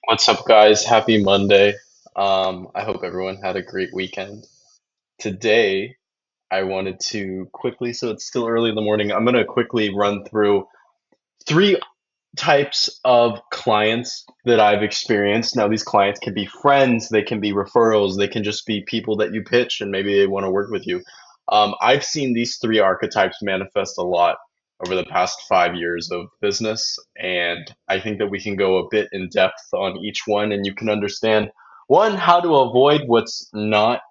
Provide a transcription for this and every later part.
What's up, guys? Happy Monday. I hope everyone had a great weekend. Today, I wanted to quickly, so it's still early in the morning, I'm going to quickly run through three types of clients that I've experienced. Now, these clients can be friends, they can be referrals, they can just be people that you pitch and maybe they want to work with you. I've seen these three archetypes manifest a lot over the past 5 years of business, and I think that we can go a bit in depth on each one, and you can understand one, how to avoid what's not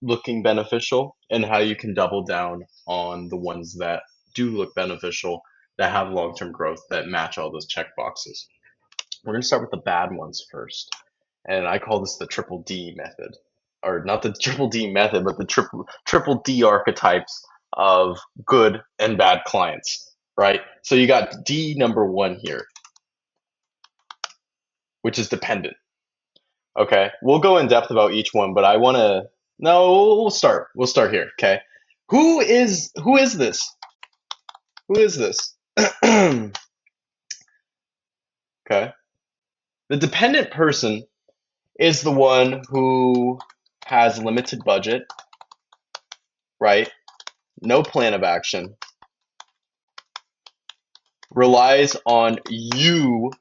looking beneficial, and how you can double down on the ones that do look beneficial, that have long-term growth, that match all those check boxes. We're going to start with the bad ones first. And I call this the triple D method. Or not the triple D method, but the triple D archetypes of good and bad clients, right? So you got D number one here, which is dependent. Okay. We'll go in depth about each one, but I want to no, we'll start. We'll start here, okay? Who is this? Who is this? Okay. The dependent person is the one who has limited budget, right? No plan of action, relies on you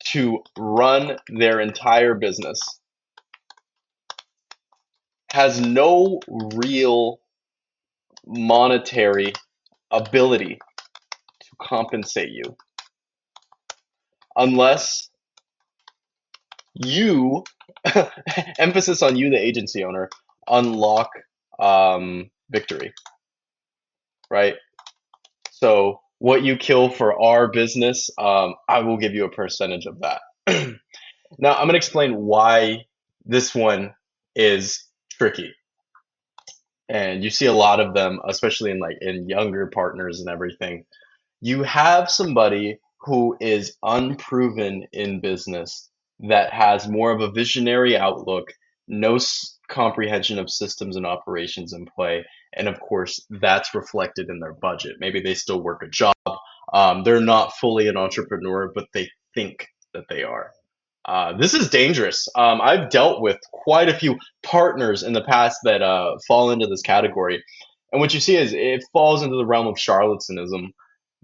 to run their entire business, has no real monetary ability to compensate you unless you, emphasis on you, the agency owner, unlock victory, right? So what you kill for our business, I will give you a percentage of that. Now I'm going to explain why this one is tricky. And you see a lot of them, especially in younger partners and everything. You have somebody who is unproven in business that has more of a visionary outlook, no comprehension of systems and operations in play, and of course that's reflected in their budget. Maybe they still work a job. They're not fully an entrepreneur, but they think that they are. This is dangerous. I've dealt with quite a few partners in the past that fall into this category. And what you see is it falls into the realm of charlatanism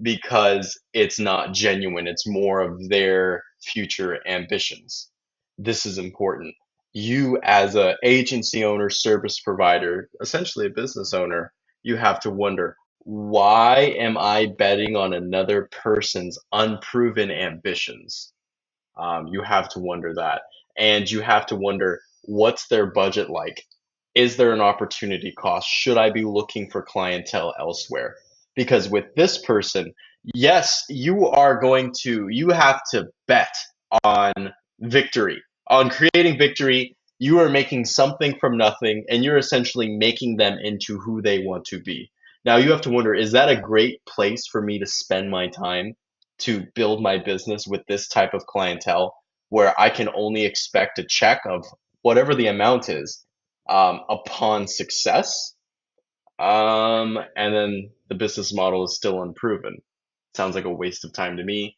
because it's not genuine. It's more of their future ambitions. This is important. You, as a agency owner, service provider, essentially a business owner, you have to wonder, why am I betting on another person's unproven ambitions? You have to wonder that. And you have to wonder, what's their budget like? Is there an opportunity cost? Should I be looking for clientele elsewhere? Because with this person, yes, you have to bet on victory, on creating victory. You are making something from nothing, and you're essentially making them into who they want to be. Now you have to wonder, is that a great place for me to spend my time to build my business with this type of clientele where I can only expect a check of whatever the amount is upon success? And then the business model is still unproven. Sounds like a waste of time to me.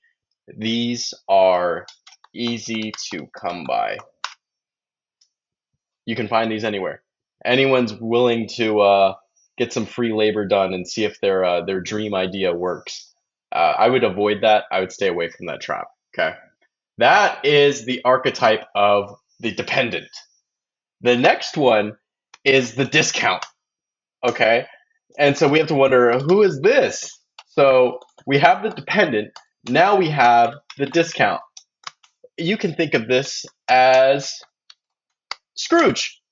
These are easy to come by. You can find these anywhere. Anyone's willing to get some free labor done and see if their dream idea works. I would avoid that. I would stay away from that trap. Okay, that is the archetype of the dependent. The next one is the discount. Okay, and so we have to wonder, who is this? So we have the dependent. Now we have the discount. You can think of this as Scrooge.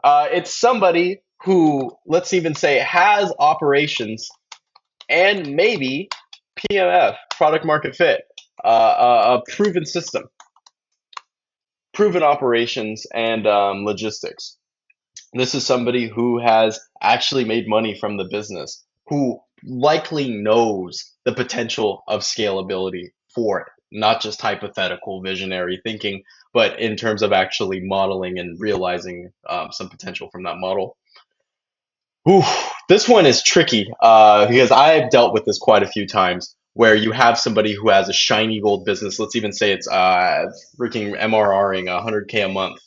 It's somebody who, let's even say, has operations and maybe PMF, product market fit, a proven system, proven operations, and logistics. This is somebody who has actually made money from the business, who likely knows the potential of scalability for it, not just hypothetical visionary thinking, but in terms of actually modeling and realizing some potential from that model. Ooh, this one is tricky because I've dealt with this quite a few times. where you have somebody who has a shiny gold business. Let's even say it's freaking MRRing 100K a month,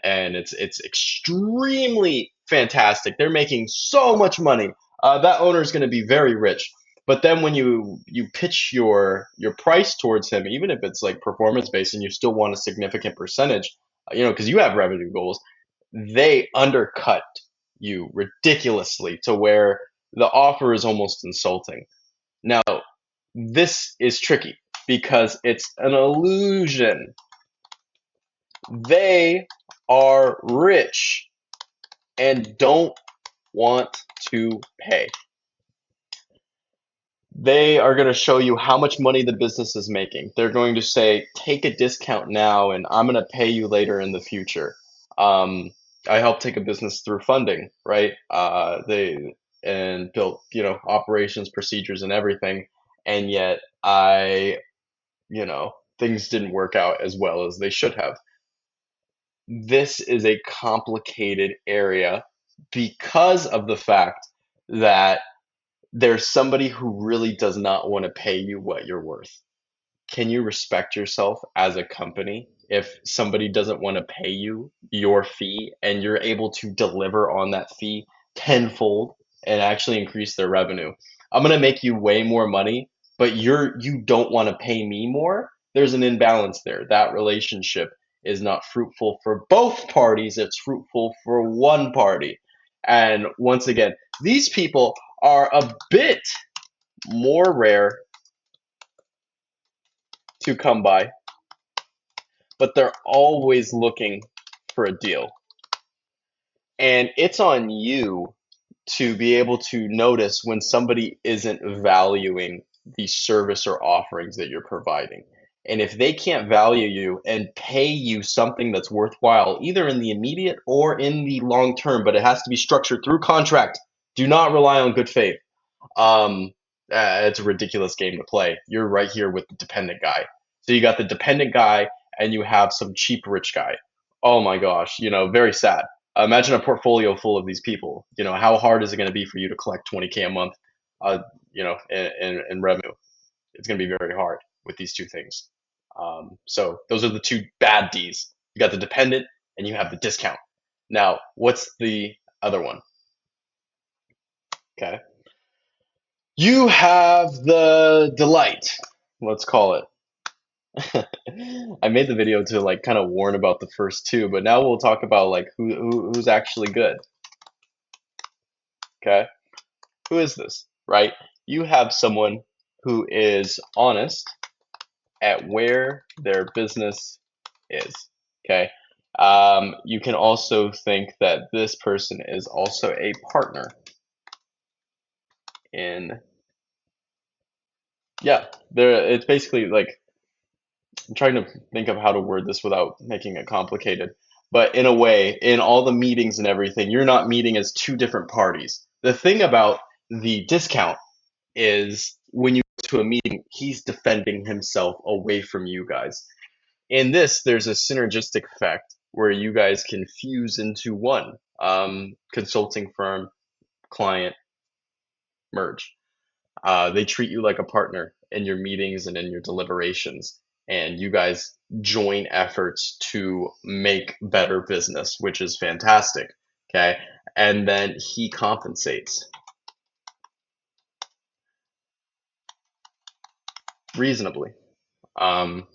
and it's extremely fantastic. They're making so much money. That owner is going to be very rich. But then when you pitch your price towards him, even if it's like performance based, and you still want a significant percentage, because you have revenue goals, they undercut you ridiculously to where the offer is almost insulting. Now, this is tricky because it's an illusion. They are rich and don't want to pay. They are going to show you how much money the business is making. They're going to say, take a discount now and I'm going to pay you later in the future. Um, I helped take a business through funding, right? They and built, operations, procedures, and everything. And yet things didn't work out as well as they should have. This is a complicated area because of the fact that there's somebody who really does not want to pay you what you're worth. Can you respect yourself as a company if somebody doesn't want to pay you your fee and you're able to deliver on that fee tenfold and actually increase their revenue? I'm going to make you way more money, but you don't want to pay me more. There's an imbalance there. That relationship is not fruitful for both parties. It's fruitful for one party. And once again, these people are a bit more rare to come by, but they're always looking for a deal. And it's on you to be able to notice when somebody isn't valuing the service or offerings that you're providing. And if they can't value you and pay you something that's worthwhile, either in the immediate or in the long term, but it has to be structured through contract. Do not rely on good faith. Um, it's a ridiculous game to play. You're right here with the dependent guy. So you got the dependent guy and you have some cheap rich guy. Oh my gosh, very sad. Imagine a portfolio full of these people. How hard is it going to be for you to collect 20K a month, in revenue? It's going to be very hard with these two things. So those are the two bad D's. You got the dependent and you have the discount. Now, what's the other one? Okay. You have the delight, let's call it. I made the video to like kind of warn about the first two, but now we'll talk about like who's actually good. Okay, who is this, right? You have someone who is honest at where their business is. Okay, you can also think that this person is also a partner in, yeah, it's basically like I'm trying to think of how to word this without making it complicated. But in a way, in all the meetings and everything, you're not meeting as two different parties. The thing about the discount is when you go to a meeting, he's defending himself away from you guys. In this, there's a synergistic effect where you guys can fuse into one consulting firm, client, merge. They treat you like a partner in your meetings and in your deliberations, and you guys join efforts to make better business, which is fantastic. Okay, and then he compensates reasonably. Um,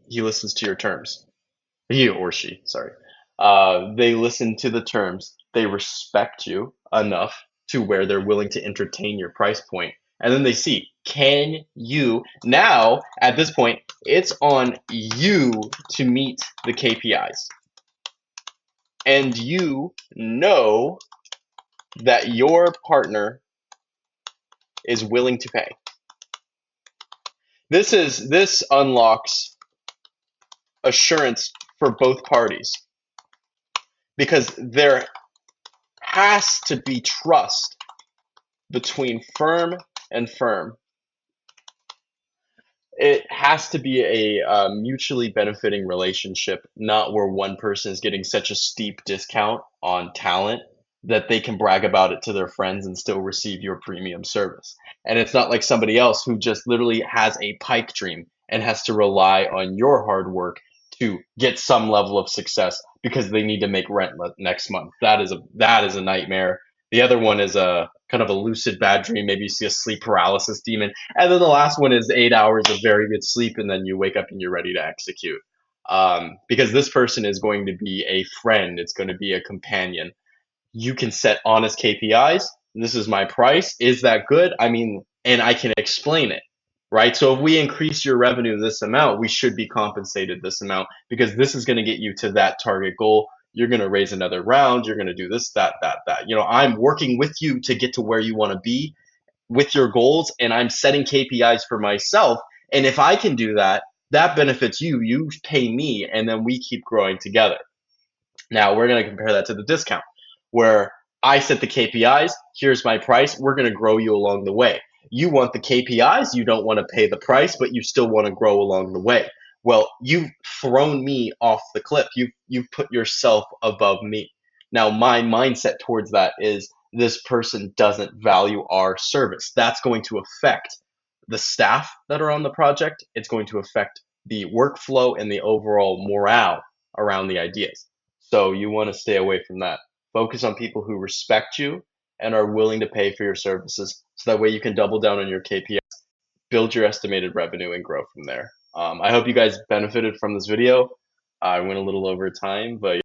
he listens to your terms. He or she, sorry. They listen to the terms. They respect you enough to where they're willing to entertain your price point. And then they see, can you, now at this point, it's on you to meet the KPIs. And you know that your partner is willing to pay. This unlocks assurance for both parties because there has to be trust between firm and firm. It has to be a mutually benefiting relationship, not where one person is getting such a steep discount on talent that they can brag about it to their friends and still receive your premium service. And it's not like somebody else who just literally has a pipe dream and has to rely on your hard work to get some level of success because they need to make rent next month. That is a nightmare. The other one is a kind of a lucid bad dream. Maybe you see a sleep paralysis demon. And then the last one is 8 hours of very good sleep, and then you wake up and you're ready to execute. Because this person is going to be a friend, it's going to be a companion. You can set honest KPIs. This is my price. Is that good? I mean, and I can explain it, right? So if we increase your revenue this amount, we should be compensated this amount because this is going to get you to that target goal. You're going to raise another round. You're going to do this, that, that, that. I'm working with you to get to where you want to be with your goals, and I'm setting KPIs for myself. And if I can do that, that benefits you. You pay me, and then we keep growing together. Now we're going to compare that to the discount where I set the KPIs. Here's my price. We're going to grow you along the way. You want the KPIs. You don't want to pay the price, but you still want to grow along the way. Well, you've thrown me off the cliff. You've put yourself above me. Now my mindset towards that is this person doesn't value our service. That's going to affect the staff that are on the project. It's going to affect the workflow and the overall morale around the ideas. So you want to stay away from that. Focus on people who respect you and are willing to pay for your services so that way you can double down on your KPIs, build your estimated revenue, and grow from there. I hope you guys benefited from this video. I went a little over time, but